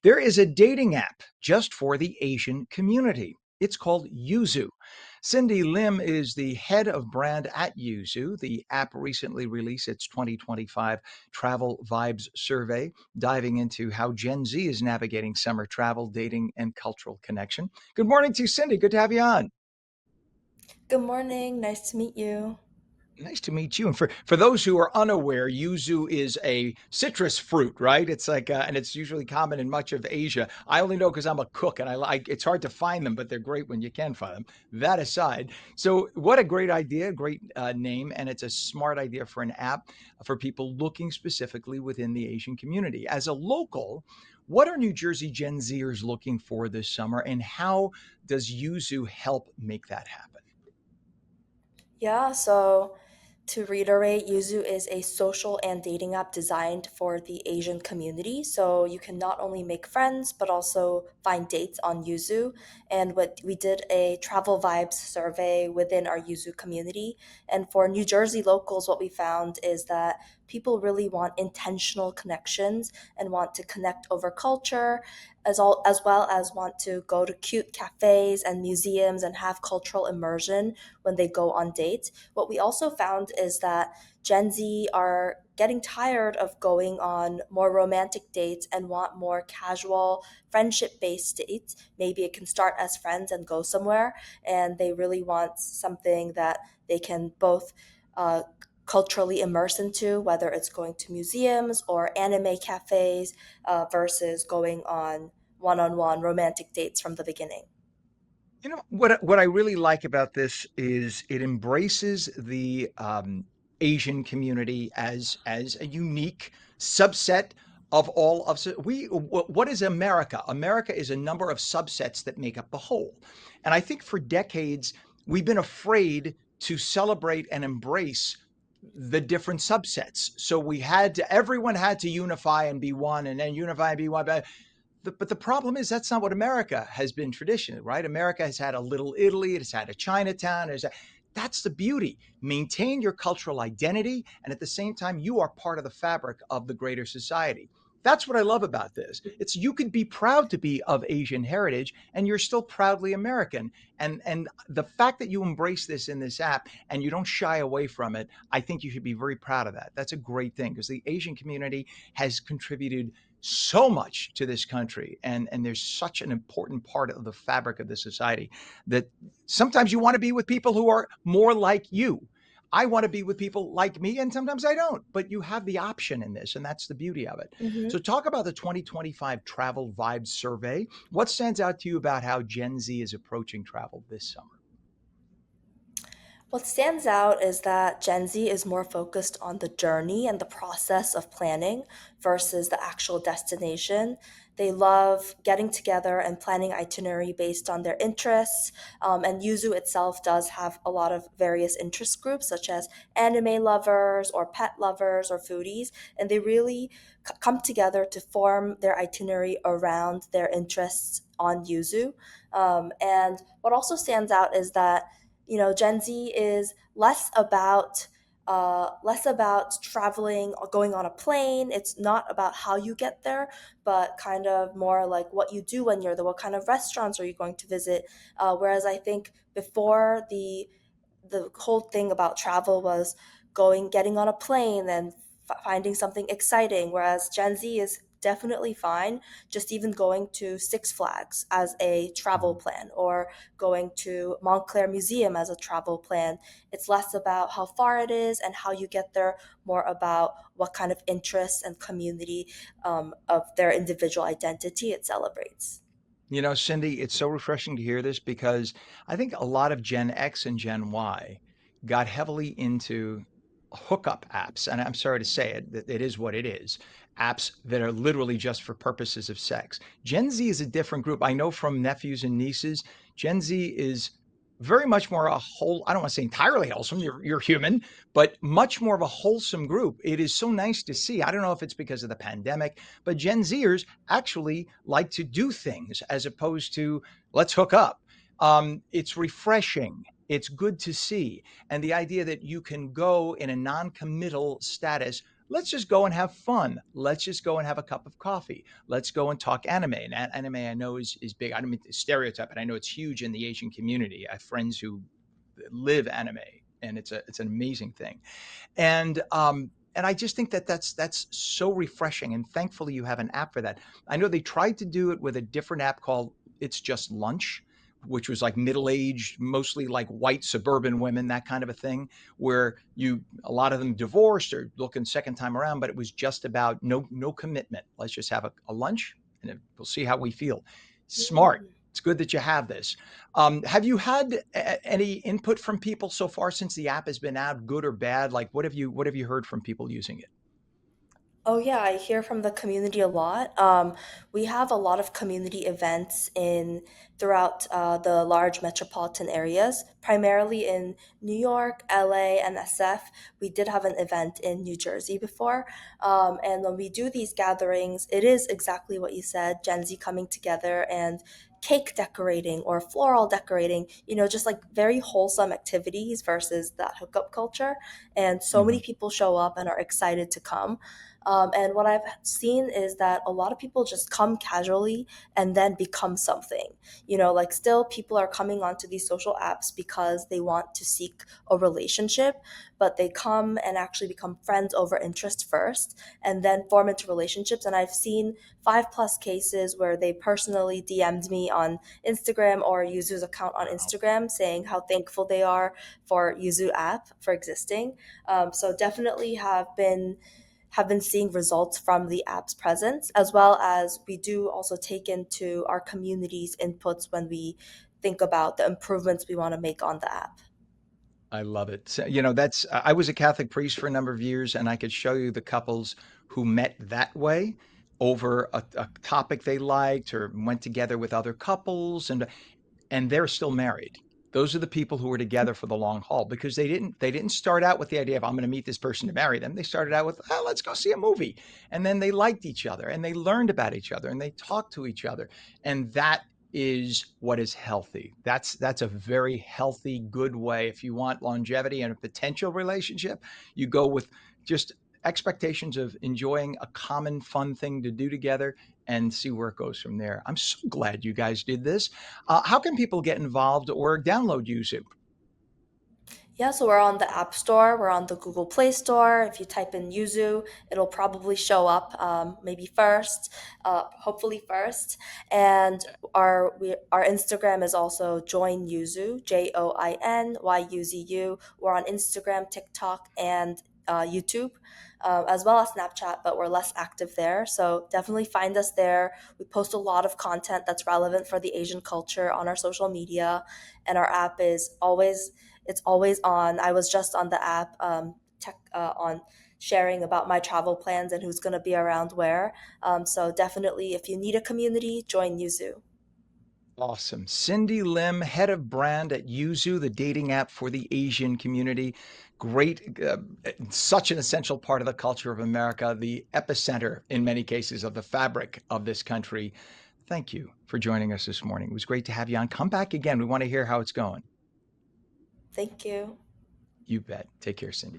There is a dating app just for the Asian community. It's called Yuzu. Cindy Lim is the head of brand at Yuzu. The app recently released its 2025 Travel Vibes Survey, diving into how Gen Z is navigating summer travel, dating, and cultural connection. Good morning to you, Cindy. Good to have you on. Good morning. Nice to meet you. Nice to meet you. And for those who are unaware, yuzu is a citrus fruit, right? It's like, and it's usually common in much of Asia. I only know because I'm a cook, and I like. It's hard to find them, but they're great when you can find them. That aside, so what a great idea, great name, and it's a smart idea for an app for people looking specifically within the Asian community. As a local, what are New Jersey Gen Zers looking for this summer, and how does Yuzu help make that happen? So to reiterate, Yuzu is a social and dating app designed for the Asian community. So you can not only make friends, but also find dates on Yuzu. And what we did a travel vibes survey within our Yuzu community. And for New Jersey locals, what we found is that people really want intentional connections and want to connect over culture as well as want to go to cute cafes and museums and have cultural immersion when they go on dates. What we also found is that Gen Z are getting tired of going on more romantic dates and want more casual, friendship based dates. Maybe it can start as friends and go somewhere, and they really want something that they can both uh, culturally immerse into, whether it's going to museums or anime cafes versus going on one romantic dates from the beginning. You know what I really like about this is it embraces the Asian community as a unique subset of all of what is America? America is a number of subsets that make up the whole. And I think for decades we've been afraid to celebrate and embrace the different subsets. So everyone had to unify and be one, and then unify and be one. But the problem is that's not what America has been traditionally, right? America has had a little Italy, it has had a Chinatown. That's the beauty. Maintain your cultural identity, and at the same time, you are part of the fabric of the greater society. That's what I love about this. It's you could be proud to be of Asian heritage, and you're still proudly American. And the fact that you embrace this in this app and you don't shy away from it, I think you should be very proud of that. That's a great thing because the Asian community has contributed so much to this country, and there's such an important part of the fabric of the society that sometimes you want to be with people who are more like you. I want to be with people like me, and sometimes I don't, but you have the option in this, and that's the beauty of it. So Mhm. talk about the 2025 travel vibes survey. What stands out to you about how Gen Z is approaching travel this summer? What stands out is that Gen Z is more focused on the journey and the process of planning versus the actual destination. They love getting together and planning itinerary based on their interests. And Yuzu itself does have a lot of various interest groups, such as anime lovers or pet lovers or foodies. And they really come together to form their itinerary around their interests on Yuzu. And what also stands out is that Gen Z is less about traveling or going on a plane. It's not about how you get there, but kind of more like what you do when you're there. What kind of restaurants are you going to visit? Whereas I think before the whole thing about travel was getting on a plane and finding something exciting, whereas Gen Z is definitely fine just even going to Six Flags as a travel plan or going to Montclair Museum as a travel plan. It's less about how far it is and how you get there, more about what kind of interests and community of their individual identity it celebrates. You know, Cindy, it's so refreshing to hear this because I think a lot of Gen X and Gen Y got heavily into hookup apps. And I'm sorry to say it, it is what it is. Apps that are literally just for purposes of sex. Gen Z is a different group. I know from nephews and nieces, Gen Z is very much more a whole, I don't want to say entirely wholesome, you're human, but much more of a wholesome group. It is so nice to see. I don't know if it's because of the pandemic, but Gen Zers actually like to do things as opposed to let's hook up. It's refreshing. It's good to see. And the idea that you can go in a non committal status Let's just go and have fun. Let's just go and have a cup of coffee. Let's go and talk anime. And anime I know is big. I don't mean to stereotype, but I know it's huge in the Asian community. I have friends who live anime, and it's an amazing thing. And I just think that that's so refreshing. And thankfully, you have an app for that. I know they tried to do it with a different app called It's Just Lunch, which was like middle aged, mostly like white suburban women, that kind of a thing, where a lot of them divorced or looking second time around, but it was just about no commitment. Let's just have a lunch, and we'll see how we feel. Smart. Mm. It's good that you have this. Have you had any input from people so far since the app has been out, good or bad? Like, what have you heard from people using it? Oh yeah, I hear from the community a lot. We have a lot of community events in throughout the large metropolitan areas, primarily in New York, LA, and SF. We did have an event in New Jersey before, and when we do these gatherings, it is exactly what you said: Gen Z coming together and cake decorating or floral decorating. Just like very wholesome activities versus that hookup culture. And so many Hmm. people show up and are excited to come. And what I've seen is that a lot of people just come casually and then become something. Like still people are coming onto these social apps because they want to seek a relationship, but they come and actually become friends over interest first and then form into relationships. And I've seen 5+ cases where they personally DM'd me on Instagram or Yuzu's account on Wow. Instagram saying how thankful they are for Yuzu app for existing. So definitely have been seeing results from the app's presence, as well as we do also take into our community's inputs when we think about the improvements we want to make on the app. I love it. So, that's I was a Catholic priest for a number of years, and I could show you the couples who met that way over a topic they liked or went together with other couples, and they're still married. Those are the people who were together for the long haul because they didn't start out with the idea of I'm going to meet this person to marry them. They started out with, oh, let's go see a movie, and then they liked each other and they learned about each other and they talked to each other, and that is what is healthy. That's a very healthy, good way. If you want longevity in a potential relationship, you go with just expectations of enjoying a common fun thing to do together and see where it goes from there. I'm so glad you guys did this. How can people get involved or download YouTube? Yeah, so we're on the App Store, we're on the Google Play Store. If you type in Yuzu, it'll probably show up maybe first, hopefully first. And our Instagram is also Join Yuzu, JoinYuzu. We're on Instagram, TikTok, and YouTube, as well as Snapchat, but we're less active there. So definitely find us there. We post a lot of content that's relevant for the Asian culture on our social media, and our app is always it's always on. I was just on the app on sharing about my travel plans and who's going to be around where. So definitely, if you need a community, join Yuzu. Awesome. Cindy Lim, head of brand at Yuzu, the dating app for the Asian community. Great, such an essential part of the culture of America, the epicenter in many cases of the fabric of this country. Thank you for joining us this morning. It was great to have you on. Come back again. We want to hear how it's going. Thank you. You bet. Take care, Cindy.